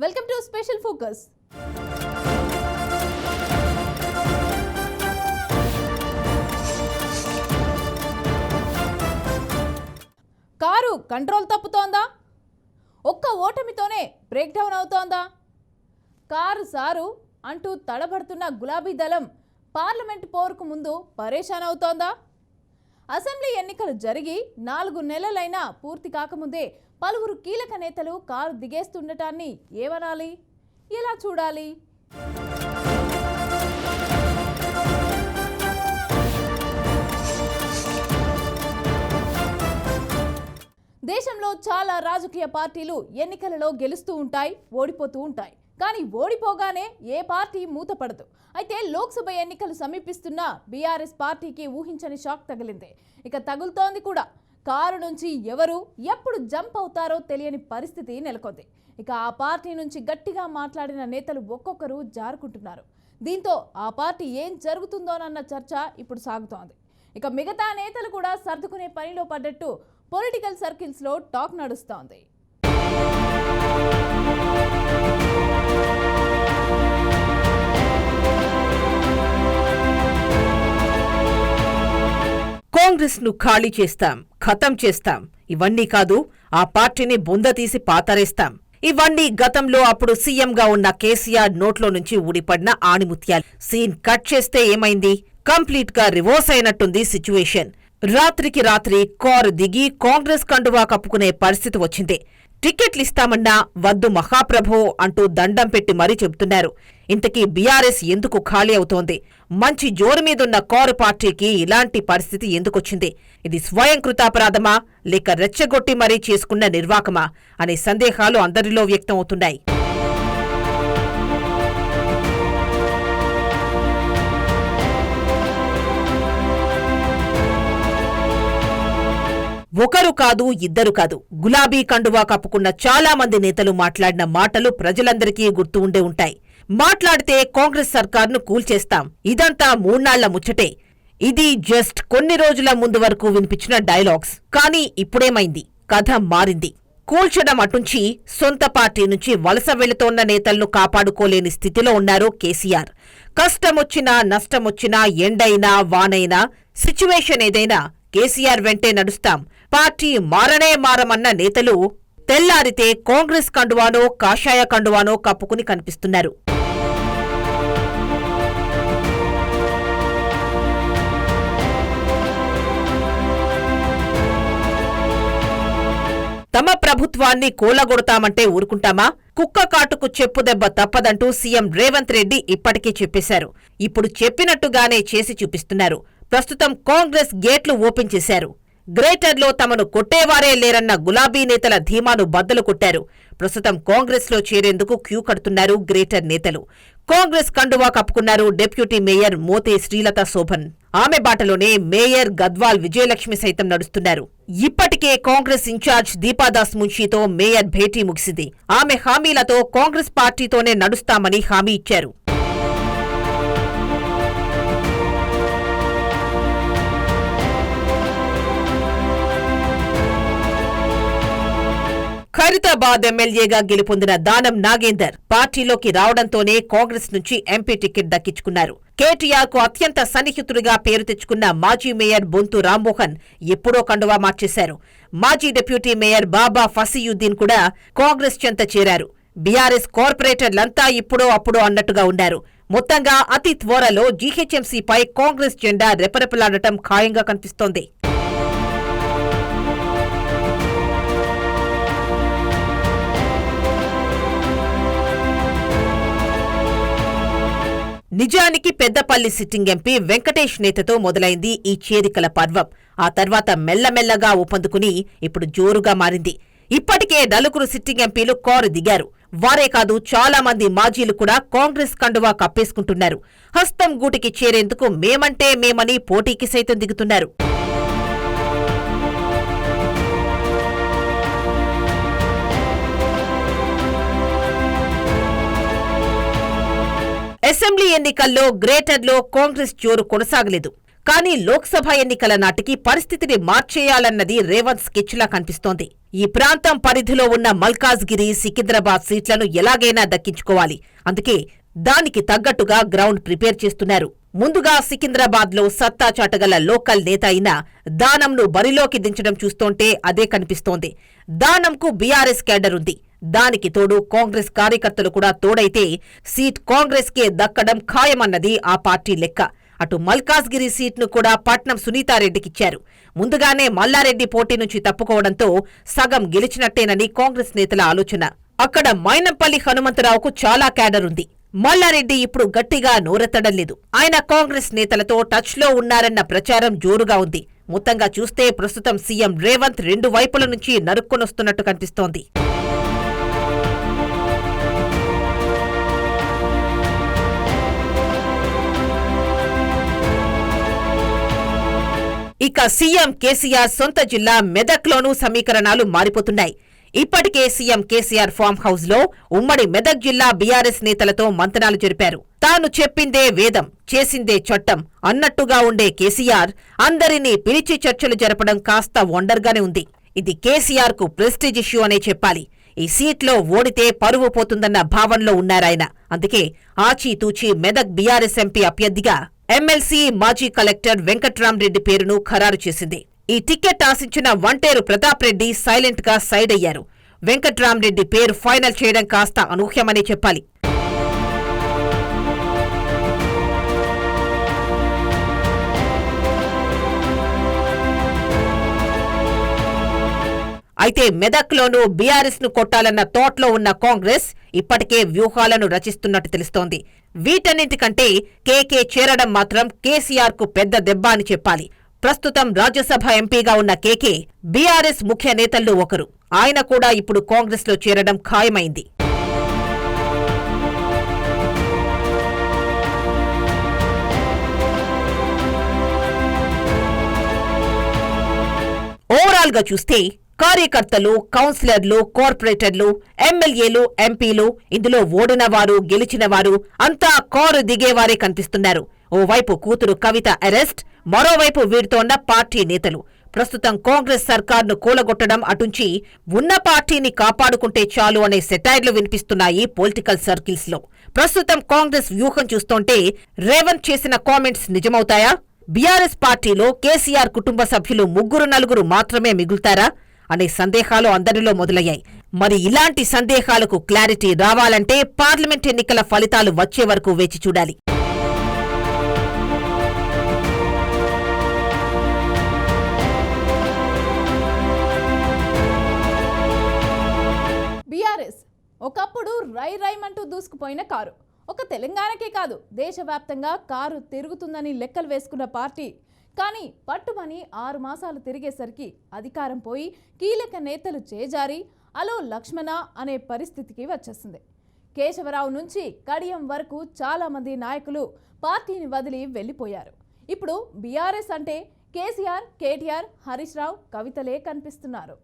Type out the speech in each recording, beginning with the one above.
Welcome to special focus. Car control తప్పుతోందా? ఒక్క ఓటమితోనే బ్రేక్ డౌన్ అవుతోందా? కారు సారు అంటూ తడబడుతున్న గులాబీ దళం పార్లమెంట్ పోరుకు ముందు పరేషాన్ అవుతోందా? అసెంబ్లీ ఎన్నికలు జరిగి 4 నెలలైనా పూర్తి కాకముందే పలువురు కీలక నేతలు కారు దిగేస్తుండటాన్ని ఏమనాలి, ఎలా చూడాలి? దేశంలో చాలా రాజకీయ పార్టీలు ఎన్నికలలో గెలుస్తూ ఉంటాయి, ఓడిపోతూ ఉంటాయి. కానీ ఓడిపోగానే ఏ పార్టీ మూతపడదు. అయితే లోక్సభ ఎన్నికలు సమీపిస్తున్న బీఆర్ఎస్ పార్టీకి ఊహించని షాక్ తగిలింది. ఇక తగులుతోంది కూడా. కారు నుంచి ఎవరు ఎప్పుడు జంప్ అవుతారో తెలియని పరిస్థితి నెలకొంది. ఇక ఆ పార్టీ నుంచి గట్టిగా మాట్లాడిన నేతలు ఒక్కొక్కరు జారుకుంటున్నారు. దీంతో ఆ పార్టీ ఏం జరుగుతుందోనన్న చర్చ ఇప్పుడు సాగుతోంది. ఇక మిగతా నేతలు కూడా సర్దుకునే పనిలో పడ్డట్టు పొలిటికల్ సర్కిల్స్లో టాక్ నడుస్తోంది. కాంగ్రెస్ ను ఖాళీ చేస్తాం, ఖతం చేస్తాం, ఇవన్నీ కాదు, ఆ పార్టీని బొంద తీసి పాతరేస్తాం, ఇవన్నీ గతంలో అప్పుడు సీఎంగా ఉన్న కేసీఆర్ నోట్లో నుంచి ఊడిపడిన ఆణిముత్యాలు. సీన్ కట్ చేస్తే ఏమైంది? కంప్లీట్ గా రివర్స్ అయినట్టుంది సిచ్యువేషన్. రాత్రికి రాత్రి కారు దిగి కాంగ్రెస్ కండువా కప్పుకునే పరిస్థితి వచ్చింది. టికెట్లిస్తామన్నా వద్దు మహాప్రభో అంటూ దండం పెట్టి మరీ చెబుతున్నారు. ఇంతకీ బీఆర్ఎస్ ఎందుకు ఖాళీ అవుతోంది? మంచి జోరు మీదున్న కారు పార్టీకి ఇలాంటి పరిస్థితి ఎందుకొచ్చింది? ఇది స్వయం కృతాపరాధమా లేక రెచ్చగొట్టి మరీ చేసుకున్న నిర్వాకమా అనే సందేహాలు అందరిలో వ్యక్తం అవుతున్నాయి. ఒకరు కాదు, ఇద్దరు కాదు, గులాబీ కండువా కప్పుకున్న చాలా మంది నేతలు మాట్లాడిన మాటలు ప్రజలందరికీ గుర్తు ఉండే ఉంటాయి. మాట్లాడితే కాంగ్రెస్ సర్కార్ను కూల్చేస్తాం, ఇదంతా 3 నాళ్ల ముచ్చటే. ఇది జస్ట్ కొన్ని రోజుల ముందు వరకు వినిపించిన డైలాగ్స్. కానీ ఇప్పుడేమైంది? కథ మారింది. కూల్చడం అటుంచి సొంత పార్టీ నుంచి వలస వెళుతోన్న నేతలను కాపాడుకోలేని స్థితిలో ఉన్నారు కేసీఆర్. కష్టమొచ్చినా నష్టమొచ్చినా ఎండైనా వానైనా సిచ్యువేషన్ ఏదైనా కేసీఆర్ వెంటే నడుస్తాం, పార్టీ మారనే మారమన్న నేతలు తెల్లారితే కాంగ్రెస్ కండువానో కాషాయ కండువానో కప్పుకుని కనిపిస్తున్నారు. తమ ప్రభుత్వాన్ని కూలగొడతామంటే ఊరుకుంటామా? కుక్క కాటుకు చెప్పుదెబ్బ తప్పదంటూ సీఎం రేవంత్ రెడ్డి ఇప్పటికే చెప్పేశారు. ఇప్పుడు చెప్పినట్టుగానే చేసి చూపిస్తున్నారు. ప్రస్తుతం కాంగ్రెస్ గేట్లు ఓపెన్ చేశారు. గ్రేటర్లో తమను కొట్టేవారే లేరన్న గులాబీ నేతల ధీమాను బద్దలు కొట్టారు. ప్రస్తుతం కాంగ్రెస్లో చేరేందుకు క్యూ కడుతున్నారు గ్రేటర్ నేతలు. కాంగ్రెస్ కండువా కప్పుకున్నారు డిప్యూటీ మేయర్ మోతే శ్రీలత శోభన్. ఆమె బాటలోనే మేయర్ గద్వాల్ విజయలక్ష్మి సైతం నడుస్తున్నారు. ఇప్పటికే కాంగ్రెస్ ఇన్ఛార్జ్ దీపాదాస్ మున్షీతో మేయర్ భేటీ ముగిసింది. ఆమె హామీలతో కాంగ్రెస్ పార్టీతోనే నడుస్తామని హామీ ఇచ్చారు. ఖైరతాబాద్ ఎమ్మెల్యేగా గెలుపొందిన దానం నాగేందర్ పార్టీలోకి రావడంతోనే కాంగ్రెస్ నుంచి ఎంపీ టికెట్ దక్కించుకున్నారు. కేటీఆర్ కు అత్యంత సన్నిహితుడిగా పేరు తెచ్చుకున్న మాజీ మేయర్ బొంతు రామ్మోహన్ ఎప్పుడో కండువా మార్చేశారు. మాజీ డిప్యూటీ మేయర్ బాబా ఫసీయుద్దీన్ కూడా కాంగ్రెస్ చెంత చేరారు. బీఆర్ఎస్ కార్పొరేటర్లంతా ఇప్పుడో అప్పుడో అన్నట్టుగా ఉన్నారు. మొత్తంగా అతి త్వరలో జీహెచ్ఎంసీపై కాంగ్రెస్ జెండా రెపరెపలాడటం ఖాయంగా కనిపిస్తోంది. నిజానికి పెద్దపల్లి సిట్టింగ్ ఎంపీ వెంకటేష్ నేతతో మొదలైంది ఈ చేరికల పర్వం. ఆ తర్వాత మెల్లమెల్లగా ఊపందుకుని ఇప్పుడు జోరుగా మారింది. ఇప్పటికే 4 సిట్టింగ్ ఎంపీలు కారు దిగారు. వారే కాదు, చాలా మంది మాజీలు కూడా కాంగ్రెస్ కండువా కప్పేసుకుంటున్నారు. హస్తం గూటికి చేరేందుకు మేమంటే మేమని పోటీకి సైతం దిగుతున్నారు. అసెంబ్లీ ఎన్నికల్లో గ్రేటర్లో కాంగ్రెస్ జోరు కొనసాగలేదు. కానీ లోక్సభ ఎన్నికల నాటికి పరిస్థితిని మార్చేయాలన్నది రేవంత్ స్కెచ్లా కనిపిస్తోంది. ఈ ప్రాంతం పరిధిలో ఉన్న మల్కాజ్గిరి, సికింద్రాబాద్ సీట్లను ఎలాగైనా దక్కించుకోవాలి. అందుకే దానికి తగ్గట్టుగా గ్రౌండ్ ప్రిపేర్ చేస్తున్నారు. ముందుగా సికింద్రాబాద్లో సత్తా చాటగల లోకల్ నేత అయిన దానంను బరిలోకి దించడం చూస్తోంటే అదే కనిపిస్తోంది. దానంకు బీఆర్ఎస్ కేడర్ ఉంది. దానికి తోడు కాంగ్రెస్ కార్యకర్తలు కూడా తోడైతే సీట్ కాంగ్రెస్కే దక్కడం ఖాయమన్నది ఆ పార్టీ లెక్క. అటు మల్కాజ్గిరి సీట్ను కూడా పట్నం సునీతారెడ్డికిచ్చారు. ముందుగానే మల్లారెడ్డి పోటీ నుంచి తప్పుకోవడంతో సగం గెలిచినట్టేనని కాంగ్రెస్ నేతల ఆలోచన. అక్కడ మైనంపల్లి హనుమంతరావుకు చాలా క్యాడర్ ఉంది. మల్లారెడ్డి ఇప్పుడు గట్టిగా నోరెత్తడం లేదు. ఆయన కాంగ్రెస్ నేతలతో టచ్లో ఉన్నారన్న ప్రచారం జోరుగా ఉంది. మొత్తంగా చూస్తే ప్రస్తుతం సీఎం రేవంత్ 2 వైపుల నుంచి నరుక్కొనొస్తున్నట్టు కనిపిస్తోంది. ఇక సీఎం కేసీఆర్ సొంత జిల్లా మెదక్లోనూ సమీకరణాలు మారిపోతున్నాయి. ఇప్పటికే సీఎం కేసీఆర్ ఫామ్ హౌస్ లో ఉమ్మడి మెదక్ జిల్లా బీఆర్ఎస్ నేతలతో మంతనాలు జరిపారు. తాను చెప్పిందే వేదం, చేసిందే చట్టం అన్నట్టుగా ఉండే కేసీఆర్ అందరినీ పిలిచి చర్చలు జరపడం కాస్త వండర్గానే ఉంది. ఇది కేసీఆర్ కు ప్రెస్టీజ్ ఇష్యూ అనే చెప్పాలి. ఈ సీట్లో ఓడితే పరువు పోతుందన్న భావనలో ఉన్నారాయన. అందుకే ఆచీతూచీ మెదక్ బీఆర్ఎస్ ఎంపీ అభ్యర్థిగా ఎమ్మెల్సీ మాజీ కలెక్టర్ వెంకట్రామరెడ్డి పేరును ఖరారు చేసింది. ఈ టికెట్ ఆశించిన వంటేరు ప్రతాప్ రెడ్డి సైలెంట్ గా సైడ్ అయ్యారు. వెంకట్రామరెడ్డి పేరు ఫైనల్ చేయడం కాస్త అనూహ్యమనే చెప్పాలి. అయితే మెదక్లోనూ బీఆర్ఎస్ ను కొట్టాలన్న థాట్లో ఉన్న కాంగ్రెస్ ఇప్పటికే వ్యూహాలను రచిస్తున్నట్టు తెలుస్తోంది. వీటన్నింటికంటే కేకే చేరడం మాత్రం కేసీఆర్ కు పెద్ద దెబ్బ అని చెప్పాలి. ప్రస్తుతం రాజ్యసభ ఎంపీగా ఉన్న కేకే బీఆర్ఎస్ ముఖ్య నేతల్లో ఒకరు. ఆయన కూడా ఇప్పుడు కాంగ్రెస్ లో చేరడం ఖాయమైంది. ఓవరాల్ గా చూస్తే కార్యకర్తలు, కౌన్సిలర్లు, కార్పొరేటర్లు, ఎమ్మెల్యేలు, ఎంపీలు, ఇందులో ఓడినవారు, గెలిచినవారు అంతా కారు దిగేవారే కనిపిస్తున్నారు. ఓవైపు కూతురు కవిత అరెస్ట్, మరోవైపు వీడుతోన్న పార్టీ నేతలు. ప్రస్తుతం కాంగ్రెస్ సర్కార్ను కూలగొట్టడం అటుంచి ఉన్న పార్టీని కాపాడుకుంటే చాలు అనే సెటైర్లు వినిపిస్తున్నాయి పొలిటికల్ సర్కిల్స్ లో. ప్రస్తుతం కాంగ్రెస్ వ్యూహం చూస్తోంటే రేవంత్ చేసిన కామెంట్స్ నిజమవుతాయా? బీఆర్ఎస్ పార్టీలో కేసీఆర్ కుటుంబ సభ్యులు 3-4 మాత్రమే మిగులుతారా అనే సందేహాలు అందరిలో మొదలయ్యాయి. మరి ఇలాంటి సందేహాలకు క్లారిటీ రావాలంటే పార్లమెంట్ ఎన్నికల ఫలితాలు వచ్చే వరకు వేచి చూడాలి. బీఆర్ఎస్ ఒకప్పుడు రైమంటూ దూసుకుపోయిన కారు. ఒక తెలంగాణకే కాదు, దేశవ్యాప్తంగా కారు తిరుగుతుందని లెక్కలు వేసుకున్న పార్టీ. కానీ పట్టుమని 6 మాసాలు తిరిగేసరికి అధికారం పోయి కీలక నేతలు చేజారి అలో లక్ష్మణ అనే పరిస్థితికి వచ్చేసింది. కేశవరావు నుంచి కడియం వరకు చాలామంది నాయకులు పార్టీని వదిలి వెళ్ళిపోయారు. ఇప్పుడు బీఆర్ఎస్ అంటే కేసీఆర్, కేటీఆర్, హరీష్ రావు, కవితలే కనిపిస్తున్నారు.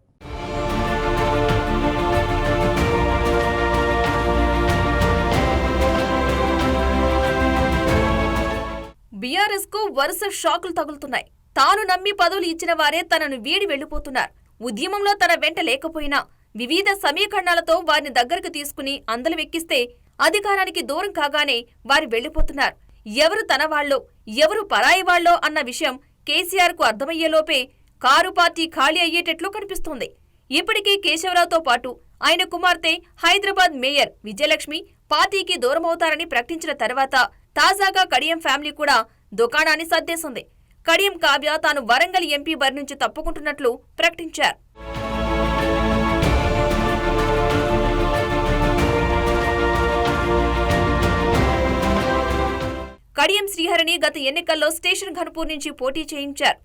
బీఆర్ఎస్ కు వరుస షాకులు తగులుతున్నాయి. తాను నమ్మి పదవులు ఇచ్చిన వారే తనను వీడి వెళ్లిపోతున్నారు. ఉద్యమంలో తన వెంట లేకపోయినా వివిధ సమీకరణాలతో వారిని దగ్గరకు తీసుకుని అందలు వెక్కిస్తే అధికారానికి దూరం కాగానే వారు వెళ్లిపోతున్నారు. ఎవరు తన వాళ్లో, ఎవరు పరాయి వాళ్లో అన్న విషయం కేసీఆర్ కు అర్థమయ్యేలోపే కారు పార్టీ ఖాళీ అయ్యేటట్లు కనిపిస్తోంది. ఇప్పటికే కేశవరావుతో పాటు ఆయన కుమార్తె హైదరాబాద్ మేయర్ విజయలక్ష్మి పార్టీకి దూరమవుతారని ప్రకటించిన తర్వాత తాజాగా కడియం ఫ్యామిలీ కూడా దుకాణాన్ని సర్దేసింది. కడియం కావ్య తాను వరంగల్ ఎంపీ బరి నుంచి తప్పుకుంటున్నట్లు ప్రకటించారు. కడియం శ్రీహరిని గత ఎన్నికల్లో స్టేషన్ ఘనపూర్ నుంచి పోటీ చేయించారు.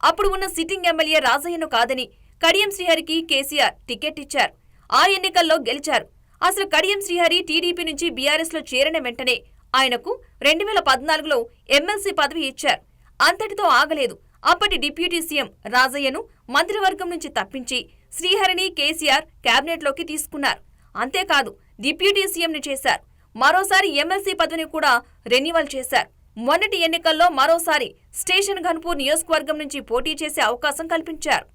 అప్పుడు ఉన్న సిట్టింగ్ ఎమ్మెల్యే రాజయ్యను కాదని కడియం శ్రీహరికి కేసీఆర్ టికెట్ ఇచ్చారు. ఆ ఎన్నికల్లో గెలిచారు. అసలు కడియం శ్రీహరి టీడీపీ నుంచి బీఆర్ఎస్ లో చేరిన వెంటనే ఆయనకు 2014లో ఎమ్మెల్సీ పదవి ఇచ్చారు. అంతటితో ఆగలేదు. అప్పటి డిప్యూటీ సీఎం రాజయ్యను మంత్రివర్గం నుంచి తప్పించి శ్రీహరిని కేసీఆర్ కేబినెట్లోకి తీసుకున్నారు. అంతేకాదు డిప్యూటీ సీఎంని చేశారు. మరోసారి ఎమ్మెల్సీ పదవిని కూడా రెన్యువల్ చేశారు. మొన్నటి ఎన్నికల్లో మరోసారి స్టేషన్ ఘన్పూర్ నియోజకవర్గం నుంచి పోటీ చేసే అవకాశం కల్పించారు.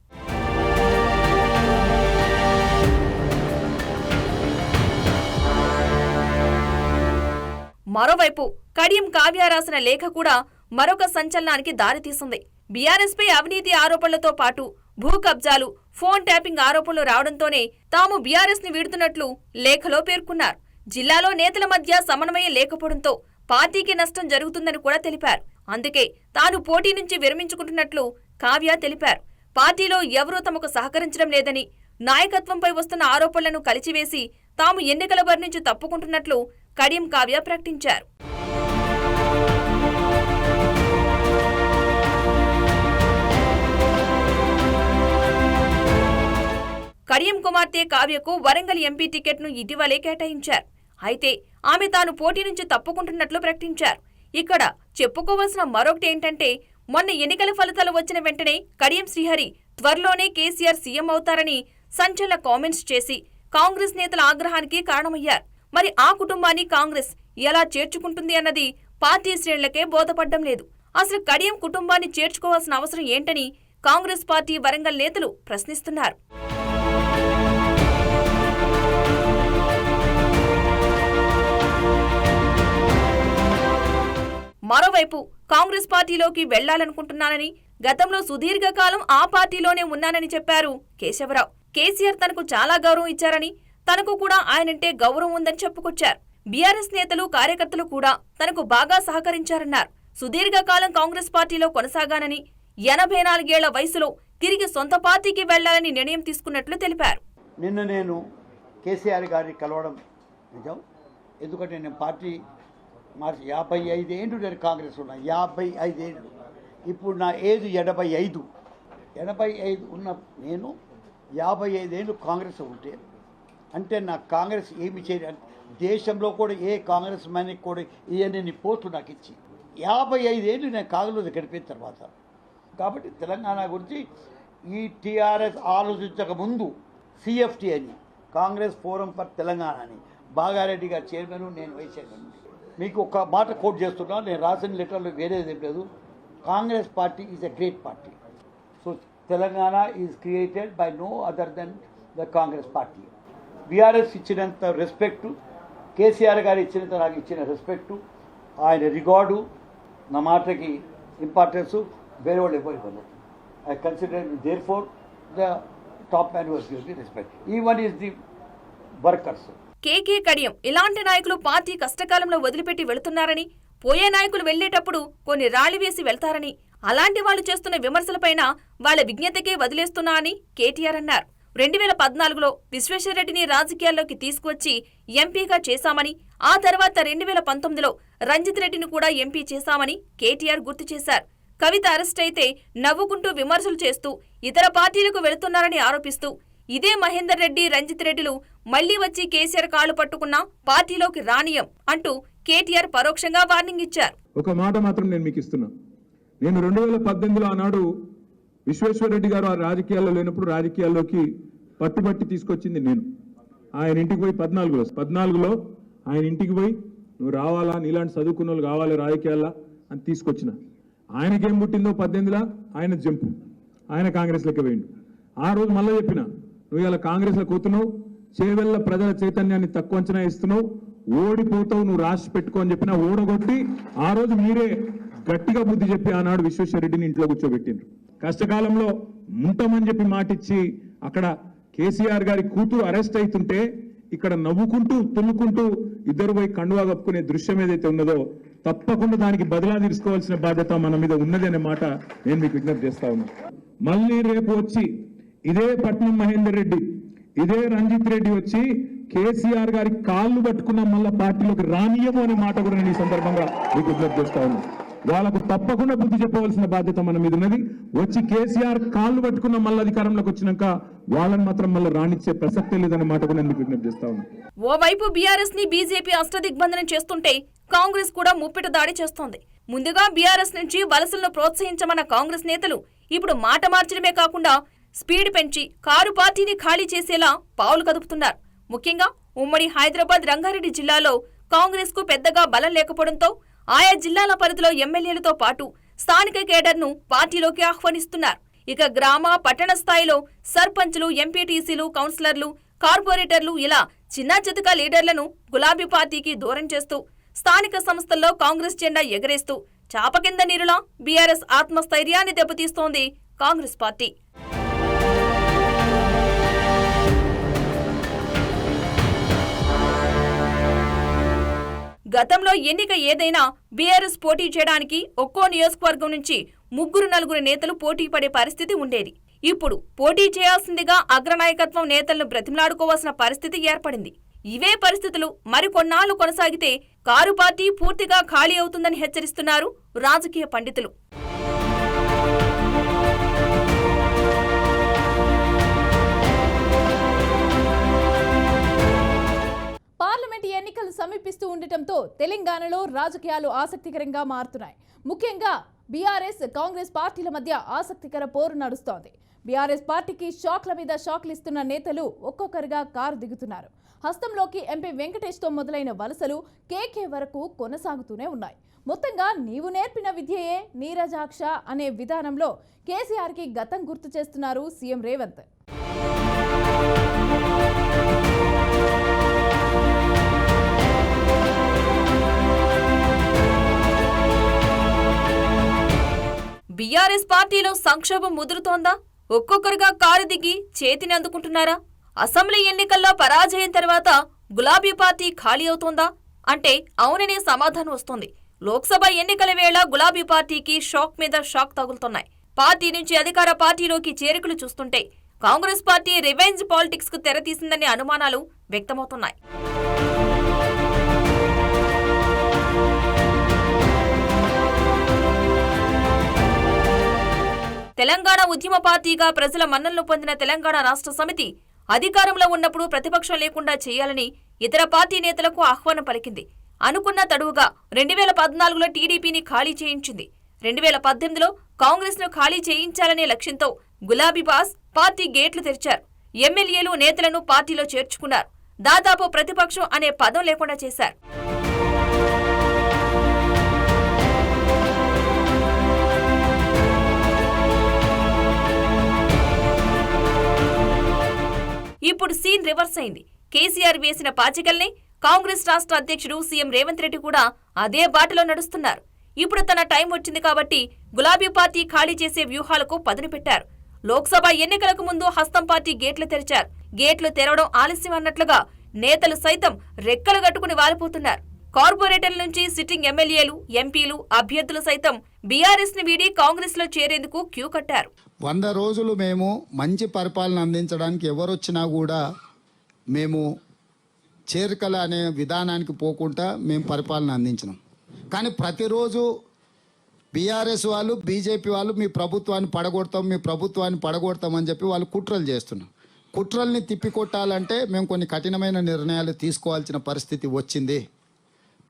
మరోవైపు కడియం కావ్య రాసిన లేఖ కూడా మరొక సంచలనానికి దారితీసింది. బీఆర్ఎస్ పై అవినీతి ఆరోపణలతో పాటు భూ కబ్జాలు, ఫోన్ ట్యాపింగ్ ఆరోపణలు రావడంతోనే తాము బీఆర్ఎస్ ని వీడుతున్నట్లు లేఖలో పేర్కొన్నారు. జిల్లాలో నేతల మధ్య సమన్వయం లేకపోవడంతో పార్టీకి నష్టం జరుగుతుందని కూడా తెలిపారు. అందుకే తాను పోటీ నుంచి విరమించుకుంటున్నట్లు కావ్య తెలిపారు. పార్టీలో ఎవరూ తమకు సహకరించడం లేదని, నాయకత్వంపై వస్తున్న ఆరోపణలను కలిచివేసి తాము ఎన్నికల బరి నుంచి తప్పుకుంటున్నట్లు కడియం కావ్య ప్రకటించారు. కడియం కుమార్తె కావ్యకు వరంగల్ ఎంపీ టికెట్ను ఇటీవలే కేటాయించారు. అయితే ఆమె తాను పోటీ నుంచి తప్పుకుంటున్నట్లు ప్రకటించారు. ఇక్కడ చెప్పుకోవాల్సిన మరొకటి ఏంటంటే, మొన్న ఎన్నికల ఫలితాలు వచ్చిన వెంటనే కడియం శ్రీహరి త్వరలోనే కేసీఆర్ సీఎం అవుతారని సంచలన కామెంట్స్ చేసి కాంగ్రెస్ నేతల ఆగ్రహానికి కారణమయ్యారు. మరి ఆ కుటుంబాన్ని కాంగ్రెస్ ఎలా చేర్చుకుంటుంది అన్నది పార్టీ శ్రేణులకే బోధపడ్డం లేదు. అసలు కడియం కుటుంబాన్ని చేర్చుకోవాల్సిన అవసరం ఏంటని కాంగ్రెస్ పార్టీ వరంగల్ నేతలు ప్రశ్నిస్తున్నారు. మరోవైపు కాంగ్రెస్ పార్టీలోకి వెళ్లాలనుకుంటున్నానని, గతంలో సుదీర్ఘకాలం ఆ పార్టీలోనే ఉన్నానని చెప్పారు కేశవరావు. కేసీఆర్ తనకు చాలా గౌరవం ఇచ్చారని, తనకు కూడా ఆయనంటే గౌరవం ఉందని చెప్పుకొచ్చారు. బీఆర్ఎస్ నేతలు, కార్యకర్తలు కూడా తనకు బాగా సహకరించారన్నారు. సుదీర్ఘకాలం కాంగ్రెస్ పార్టీలో కొనసాగానని, 84 ఏళ్ల వయసులో తిరిగి సొంత పార్టీకి వెళ్లాలని నిర్ణయం తీసుకున్నట్లు తెలిపారు. నిన్న నేను కేసీఆర్ గారిని కలవడం నిజం. ఎందుకంటే నేను పార్టీ మార్చి 55 ఏళ్ళు నేను కాంగ్రెస్ ఉన్నా. 55 ఏళ్ళు. ఇప్పుడు నా ఏజ్ 85. 85 ఉన్న నేను 55 ఏళ్ళు కాంగ్రెస్ ఉంటే అంటే నాకు కాంగ్రెస్ ఏమి చేయాలి? దేశంలో కూడా ఏ కాంగ్రెస్ మ్యాన్కి కూడా ఇవన్నీ పోస్టు నాకు ఇచ్చి 55 ఏళ్ళు నేను కాంగ్రెస్ గడిపిన తర్వాత. కాబట్టి తెలంగాణ గురించి ఈ టీఆర్ఎస్ ఆలోచించక ముందు సిఎఫ్టీ అని, కాంగ్రెస్ ఫోరం ఫర్ తెలంగాణ అని, బాగారెడ్డి గారు చైర్మన్, నేను వైస్ చైర్మన్. మీకు ఒక మాట కోట్ చేస్తున్నా, నేను రాసిన లెటర్లో వేరేది ఏం లేదు. Congress party is a great party. So Telangana is created by no other than the Congress party. BRS ఇచ్చినంత రెస్పెక్టు, కేసీఆర్ గారు ఇచ్చినంత నాకు ఇచ్చిన రెస్పెక్టు, ఆయన రికార్డు, నా మాటకి ఇంపార్టెన్సు వేరే వాళ్ళు ఎవరు ఇవ్వలేదు. I consider their for the top man was give the respect. Even is the workers. KK Kadiyam ఇలాంటి నాయకులు పార్టీ కష్టకాలంలో వదిలిపెట్టి వెళుతున్నారని, పోయే నాయకులు వెళ్లేటప్పుడు కొన్ని రాళ్లు వేసి వెళ్తారని, అలాంటి వాళ్ళు చేస్తున్న విమర్శలపైన వాళ్ల విజ్ఞతకే వదిలేస్తున్నా అని కేటీఆర్ అన్నారు. 2014లో విశ్వేశ్వరరెడ్డిని రాజకీయాల్లోకి తీసుకువచ్చి ఎంపీగా చేశామని, ఆ తర్వాత 2019లో రంజిత్ రెడ్డిని కూడా ఎంపీ చేశామని కేటీఆర్ గుర్తు చేశారు. కవిత అరెస్ట్ అయితే నవ్వుకుంటూ విమర్శలు చేస్తూ ఇతర పార్టీలకు వెళుతున్నారని ఆరోపిస్తూ, ఇదే మహేందర్ రెడ్డి, రంజిత్ రెడ్డిలు మళ్లీ వచ్చి కేసీఆర్ కాళ్లు పట్టుకున్నా పార్టీలోకి రానియం అంటూ కేటీఆర్ పరోక్షంగా వార్నింగ్ ఇచ్చారు. ఒక మాట మాత్రం నేను మీకు ఇస్తున్నా. నేను 2018లో ఆనాడు విశ్వేశ్వరరెడ్డి గారు ఆ రాజకీయాల్లో లేనప్పుడు రాజకీయాల్లోకి పట్టుబట్టి తీసుకొచ్చింది నేను. ఆయన ఇంటికి పోయి 14లో ఆయన ఇంటికి పోయి నువ్వు రావాలా, నీలాంటి చదువుకున్న వాళ్ళు కావాలి రాజకీయాల్లో అని తీసుకొచ్చిన. ఆయనకేం పుట్టిందో 18లో ఆయన జంపు, ఆయన కాంగ్రెస్లోకి పోయిండు. ఆ రోజు మళ్ళీ చెప్పిన, నువ్వు ఇలా కాంగ్రెస్లో కూతున్నావు, చేవెళ్ళ ప్రజల చైతన్యాన్ని తక్కువ అంచనా ఇస్తున్నావు, ఓడిపోతావు, నువ్వు రాసి పెట్టుకో అని చెప్పిన. ఓడగొట్టి ఆ రోజు మీరే గట్టిగా బుద్ధి చెప్పి ఆనాడు విశ్వేశ్వరరెడ్డిని ఇంట్లో కూర్చోబెట్టిండ్రు. కష్టకాలంలో ఉంటామని చెప్పి మాటిచ్చి అక్కడ కేసీఆర్ గారి కూతురు అరెస్ట్ అవుతుంటే ఇక్కడ నవ్వుకుంటూ తుల్లుకుంటూ ఇద్దరు పోయి కండువా కప్పుకునే దృశ్యం ఏదైతే ఉన్నదో తప్పకుండా దానికి బదిలా తీసుకోవాల్సిన బాధ్యత మన మీద ఉన్నది అనే మాట నేను మీకు విజ్ఞప్తి చేస్తా ఉన్నా. మళ్ళీ రేపు వచ్చి ఇదే పట్నం మహేందర్ రెడ్డి, ఇదే రంజిత్ రెడ్డి వచ్చి కేసీఆర్ గారి కాళ్ళు పట్టుకున్న మళ్ళా పార్టీలోకి రానియము అనే మాట కూడా నేను ఈ సందర్భంగా మీకు విజ్ఞప్తి చేస్తా ఉన్నా. వాళ్ళకు తప్పకుండా బుద్ధి చెప్పవలసిన బాధ్యత మన మీద ఉన్నది. వచ్చి కేసీఆర్ కాళ్ళు పట్టుకున్న మళ్ళీ అధికారంలోకి వచ్చినాక వాళ్ళని మాత్రం మళ్ళీ రాణించే ప్రసక్తే లేదనే మాట కూడా నేను మీకు విజ్ఞప్తి చేస్తా ఉన్నా. ఓవైపు బీఆర్ఎస్ ని బీజేపీ అష్టదిగ్బంధనం చేస్తుంటే కాంగ్రెస్ కూడా ముప్పిట దాడి చేస్తోంది. ముందుగా బీఆర్ఎస్ నుంచి వలసలను ప్రోత్సహించమన్న కాంగ్రెస్ నేతలు ఇప్పుడు మాట మార్చడమే కాకుండా స్పీడ్ పెంచి కారు పార్టీని ఖాళీ చేసేలా పావులు కదుపుతున్నారు. ముఖ్యంగా ఉమ్మడి హైదరాబాద్, రంగారెడ్డి జిల్లాలో కాంగ్రెస్ కు పెద్దగా బలం లేకపోవడంతో ఆయా జిల్లాల పరిధిలో ఎమ్మెల్యేలతో పాటు స్థానిక కేడర్ను పార్టీలోకి ఆహ్వానిస్తున్నారు. ఇక గ్రామ, పట్టణ స్థాయిలో సర్పంచ్లు, ఎంపీటీసీలు, కౌన్సిలర్లు, కార్పొరేటర్లు ఇలా చిన్న లీడర్లను గులాబీ పార్టీకి దూరం చేస్తూ స్థానిక సంస్థల్లో కాంగ్రెస్ జెండా ఎగరేస్తూ చాప కింద నీరులా బీఆర్ఎస్ ఆత్మస్థైర్యాన్ని దెబ్బతీస్తోంది కాంగ్రెస్ పార్టీ. గతంలో ఎన్నిక ఏదైనా బీఆర్ఎస్ పోటీ చేయడానికి ఒక్కో నియోజకవర్గం నుంచి 3-4 నేతలు పోటీ పడే పరిస్థితి ఉండేది. ఇప్పుడు పోటీ చేయాల్సిందిగా అగ్రనాయకత్వం నేతలను బ్రతిమలాడుకోవాల్సిన పరిస్థితి ఏర్పడింది. ఇవే పరిస్థితులు మరికొన్నాళ్లు కొనసాగితే కారు పార్టీ పూర్తిగా ఖాళీ అవుతుందని హెచ్చరిస్తున్నారు రాజకీయ పండితులు. పార్లమెంట్ ఎన్నికలు సమీపిస్తూ ఉండటంతో తెలంగాణలో రాజకీయాలు ఆసక్తికరంగా మారుతున్నాయి. ముఖ్యంగా బీఆర్ఎస్, కాంగ్రెస్ పార్టీల మధ్య ఆసక్తికర పోరు నడుస్తోంది. బీఆర్ఎస్ పార్టీకి షాక్ల మీద షాక్లు ఇస్తున్న నేతలు ఒక్కొక్కరుగా కారు దిగుతున్నారు. హస్తంలోకి ఎంపీ వెంకటేష్తో మొదలైన వలసలు కేకే వరకు కొనసాగుతూనే ఉన్నాయి. మొత్తంగా నీవు నేర్పిన విద్యయే నీరజాక్ష అనే విధానంలో కేసీఆర్కి గతం గుర్తు చేస్తున్నారు సీఎం రేవంత్. బీఆర్ఎస్ పార్టీలో సంక్షోభం ముదురుతోందా? ఒక్కొక్కరుగా కారు దిగి చేతిని అందుకుంటున్నారా? అసెంబ్లీ ఎన్నికల్లో పరాజయం తర్వాత గులాబీ పార్టీ ఖాళీ అవుతోందా అంటే అవుననే సమాధానం వస్తోంది. లోక్సభ ఎన్నికల వేళ గులాబీ పార్టీకి షాక్ మీద షాక్ తగులుతున్నాయి. పార్టీ నుంచి అధికార పార్టీలోకి చేరికలు చూస్తుంటే కాంగ్రెస్ పార్టీ రివెంజ్ పాలిటిక్స్ కు తెరతీసిందనే అనుమానాలు వ్యక్తమవుతున్నాయి. తెలంగాణ ఉద్యమ పార్టీగా ప్రజల మన్ననలు పొందిన తెలంగాణ రాష్ట్ర సమితి అధికారంలో ఉన్నప్పుడు ప్రతిపక్షం లేకుండా చేయాలని ఇతర పార్టీ నేతలకు ఆహ్వానం పలికింది. అనుకున్న తడువుగా 2014లో టీడీపీని ఖాళీ చేయించింది. 2018లో కాంగ్రెస్ ను ఖాళీ చేయించాలనే లక్ష్యంతో గులాబీ బాస్ పార్టీ గేట్లు తెరిచారు. ఎమ్మెల్యేలు, నేతలను పార్టీలో చేర్చుకున్నారు. దాదాపు ప్రతిపక్షం అనే పదం లేకుండా చేశారు. ఇప్పుడు సీన్ రివర్స్ అయింది. కేసీఆర్ వేసిన పాచికల్ని కాంగ్రెస్ రాష్ట్ర అధ్యక్షుడు సీఎం రేవంత్ రెడ్డి కూడా అదే బాటలో నడుస్తున్నారు. ఇప్పుడు తన టైం వచ్చింది కాబట్టి గులాబీ పార్టీ ఖాళీ చేసే వ్యూహాలకు పదును పెట్టారు. లోక్సభ ఎన్నికలకు ముందు హస్తం పార్టీ గేట్లు తెరిచారు. గేట్లు తెరవడం ఆలస్యం అన్నట్లుగా నేతలు సైతం రెక్కలు కట్టుకుని వాలిపోతున్నారు. కార్పొరేటర్ల నుంచి సిట్టింగ్ ఎమ్మెల్యేలు, ఎంపీలు, అభ్యర్థులు సైతం బీఆర్ఎస్ ని వీడి కాంగ్రెస్ లో చేరేందుకు క్యూ కట్టారు. 100 రోజులు మేము మంచి పరిపాలన అందించడానికి ఎవరొచ్చినా కూడా మేము చేరికల అనే విధానానికి పోకుండా మేము పరిపాలన అందించినాం. కానీ ప్రతిరోజు బీఆర్ఎస్ వాళ్ళు, బీజేపీ వాళ్ళు మీ ప్రభుత్వాన్ని పడగొడతామని చెప్పి వాళ్ళు కుట్రలు చేస్తున్నారు. కుట్రల్ని తిప్పికొట్టాలంటే మేము కొన్ని కఠినమైన నిర్ణయాలు తీసుకోవాల్సిన పరిస్థితి వచ్చింది.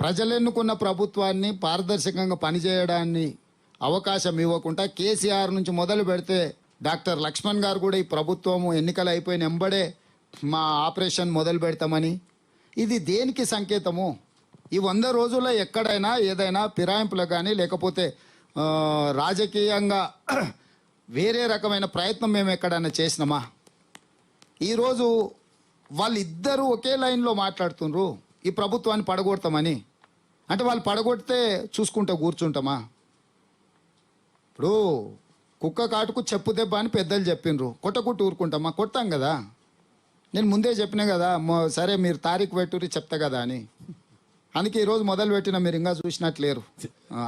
ప్రజలెన్నుకున్న ప్రభుత్వాన్ని పారదర్శకంగా పనిచేయడాన్ని అవకాశం ఇవ్వకుండా కేసీఆర్ నుంచి మొదలు పెడితే డాక్టర్ లక్ష్మణ్ గారు కూడా ఈ ప్రభుత్వము ఎన్నికలు అయిపోయిన ఎంబడే మా ఆపరేషన్ మొదలు పెడతామని, ఇది దేనికి సంకేతము? ఈ 100 రోజుల్లో ఎక్కడైనా ఏదైనా ఫిరాయింపులకు కానీ లేకపోతే రాజకీయంగా వేరే రకమైన ప్రయత్నం మేము ఎక్కడైనా చేసినామా? ఈరోజు వాళ్ళిద్దరూ ఒకే లైన్లో మాట్లాడుతున్నారు ఈ ప్రభుత్వాన్ని పడగొడతామని. అంటే వాళ్ళు పడగొడితే చూసుకుంటూ కూర్చుంటామా? ఇప్పుడు కుక్క కాటుకు చెప్పు దెబ్బ అని పెద్దలు చెప్పిండ్రు, కొట్టకుట్టు ఊరుకుంటామా? కొట్టాం కదా. నేను ముందే చెప్పినా కదా, సరే మీరు తారీఖు పెట్టుర్రి చెప్తా కదా అని. అందుకే ఈరోజు మొదలు పెట్టిన, మీరు ఇంకా చూసినట్లేరు.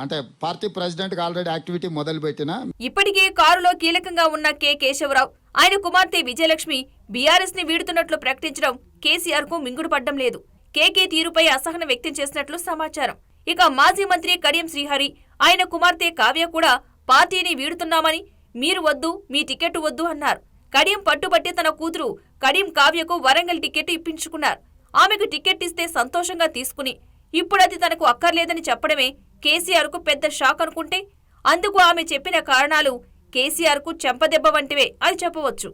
అంటే పార్టీ ప్రెసిడెంట్కి ఆల్రెడీ యాక్టివిటీ మొదలు పెట్టిన. ఇప్పటికే కారులో కీలకంగా ఉన్న కె కేశవరావు, ఆయన కుమార్తె విజయలక్ష్మి బీఆర్ఎస్ ని వీడుతున్నట్లు ప్రకటించడం కేసీఆర్ కు మింగుడు పడ్డం లేదు. కేకే తీరుపై అసహనం వ్యక్తం చేసినట్లు సమాచారం. ఇక మాజీ మంత్రి కడియం శ్రీహరి, ఆయన కుమార్తె కావ్య కూడా పార్టీని వీడుతున్నామని, మీరు వద్దు, మీ టికెట్ వద్దు అన్నారు. కడియం పట్టుబట్టి తన కూతురు కడియం కావ్యకు వరంగల్ టికెట్ ఇప్పించుకున్నారు. ఆమెకు టికెట్ ఇస్తే సంతోషంగా తీసుకుని ఇప్పుడది తనకు అక్కర్లేదని చెప్పడమే కేసీఆర్ కు పెద్ద షాక్ అనుకుంటే, అందుకు ఆమె చెప్పిన కారణాలు కేసీఆర్ కు చెంపదెబ్బ వంటివే అని చెప్పవచ్చు.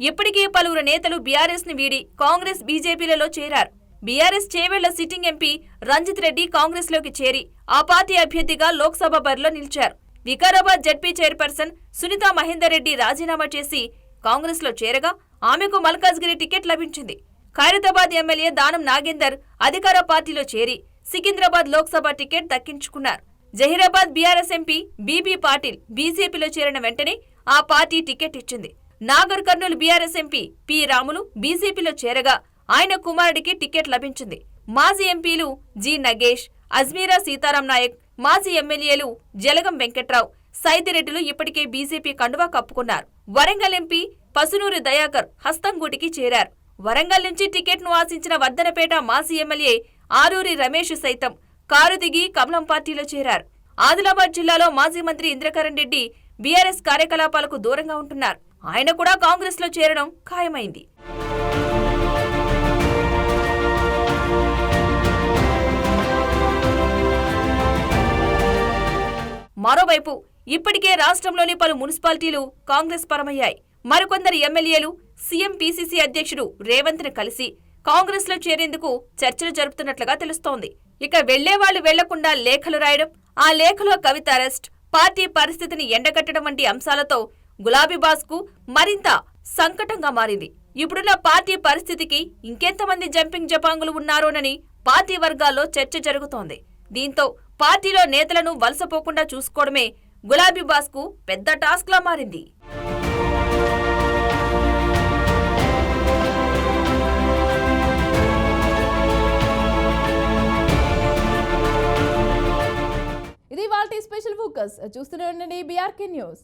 ఇప్పటికీ పలువురు నేతలు బీఆర్ఎస్ ని వీడి కాంగ్రెస్ బీజేపీలలో చేరారు. BRS Chevella sitting MP Ranjith Reddy Congress లోకి చేరి ఆ పార్టీ అభ్యర్థిగా లోక్సభ బరిలో నిలిచారు. వికారాబాద్ జడ్పీ చైర్పర్సన్ సునీతా మహేందర్ రెడ్డి రాజీనామా చేసి కాంగ్రెస్ లో చేరగా ఆమెకు మల్కాజ్గిరి టికెట్ లభించింది. ఖైరతాబాద్ ఎమ్మెల్యే దానం నాగేందర్ అధికార పార్టీలో చేరి సికింద్రాబాద్ లోక్సభ టికెట్ దక్కించుకున్నారు. Zaheerabad BRS MP BB Patil బీజేపీలో చేరిన వెంటనే ఆ పార్టీ టికెట్ ఇచ్చింది. Nagar Kurnool BRS MP P Ramulu బీజేపీలో చేరగా ఆయన కుమారుడికి టికెట్ లభించింది. మాజీ ఎంపీలు జి నగేష్, అజ్మీరా సీతారాం నాయక్, మాజీ ఎమ్మెల్యేలు జలగం వెంకట్రావు, సైదిరెడ్డిలు ఇప్పటికే బీజేపీ కండువా కప్పుకున్నారు. వరంగల్ ఎంపీ పసునూరి దయాకర్ హస్తంగూటికి చేరారు. వరంగల్ నుంచి టికెట్ను ఆశించిన వర్ధనపేట మాజీ ఎమ్మెల్యే ఆరూరి రమేష్ సైతం కారు దిగి కమలం పార్టీలో చేరారు. ఆదిలాబాద్ జిల్లాలో మాజీ మంత్రి ఇంద్రకరణ్ రెడ్డి బీఆర్ఎస్ కార్యకలాపాలకు దూరంగా ఉంటున్నారు. ఆయన కూడా కాంగ్రెస్ లో చేరడం ఖాయమైంది. మరోవైపు ఇప్పటికే రాష్ట్రంలోని పలు మున్సిపాలిటీలు కాంగ్రెస్ పరమయ్యాయి. మరికొందరు ఎమ్మెల్యేలు సీఎం పీసీసీ అధ్యక్షుడు రేవంత్ ను కలిసి కాంగ్రెస్ లో చేరేందుకు చర్చలు జరుపుతున్నట్లుగా తెలుస్తోంది. ఇక వెళ్లేవాళ్లు వెళ్లకుండా లేఖలు రాయడం, ఆ లేఖలో కవిత అరెస్ట్, పార్టీ పరిస్థితిని ఎండగట్టడం వంటి అంశాలతో గులాబీబాస్ కు మరింత సంకటంగా మారింది. ఇప్పుడున్న పార్టీ పరిస్థితికి ఇంకెంతమంది జంపింగ్ జపాంగులు ఉన్నారోనని పార్టీ వర్గాల్లో చర్చ జరుగుతోంది. దీంతో పార్టీలో నేతలను వలసపోకుండా చూసుకోవడమే గులాబీబాస్ కు పెద్ద టాస్క్ లా మారింది. ఇది వాల్టీ స్పెషల్ ఫోకస్. చూస్తూనే ఉండండి బీఆర్కే న్యూస్.